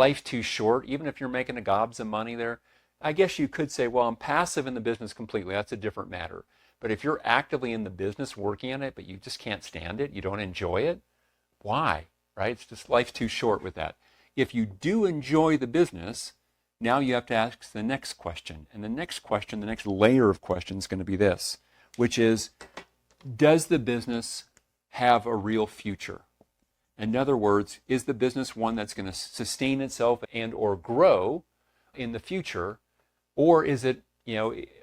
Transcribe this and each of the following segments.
life too short, even if you're making a gobs of money there? I guess you could say, well, I'm passive in the business completely. That's a different matter. But if you're actively in the business working on it, but you just can't stand it, you don't enjoy it, why? Right? It's just life's too short with that. If you do enjoy the business, now you have to ask the next question. And the next question, the next layer of question is going to be this, which is, does the business have a real future? In other words, is the business one that's going to sustain itself and or grow in the future? Or is it,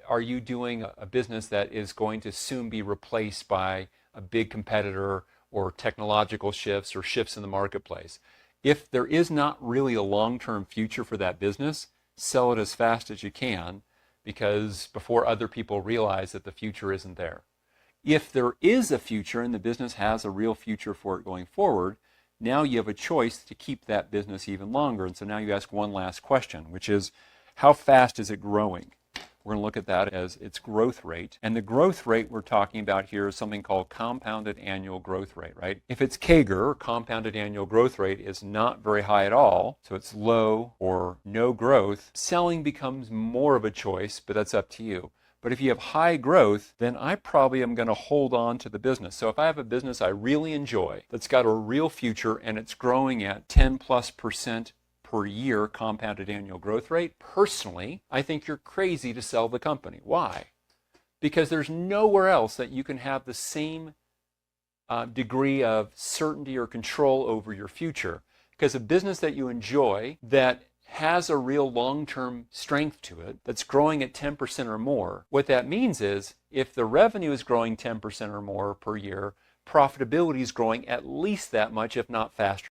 are you doing a business that is going to soon be replaced by a big competitor or technological shifts or shifts in the marketplace? If there is not really a long-term future for that business, sell it as fast as you can, because before other people realize that the future isn't there. If there is a future and the business has a real future for it going forward, now you have a choice to keep that business even longer. And so now you ask one last question, which is, how fast is it growing? We're going to look at that as its growth rate. And the growth rate we're talking about here is something called compounded annual growth rate, right? If its CAGR, or compounded annual growth rate, is not very high at all, so it's low or no growth, selling becomes more of a choice, but that's up to you. But if you have high growth, then I probably am going to hold on to the business. So if I have a business I really enjoy, that's got a real future, and it's growing at 10+% per year compounded annual growth rate, personally, I think you're crazy to sell the company. Why? Because there's nowhere else that you can have the same degree of certainty or control over your future. Because a business that you enjoy, that has a real long-term strength to it, that's growing at 10% or more, what that means is if the revenue is growing 10% or more per year, profitability is growing at least that much, if not faster.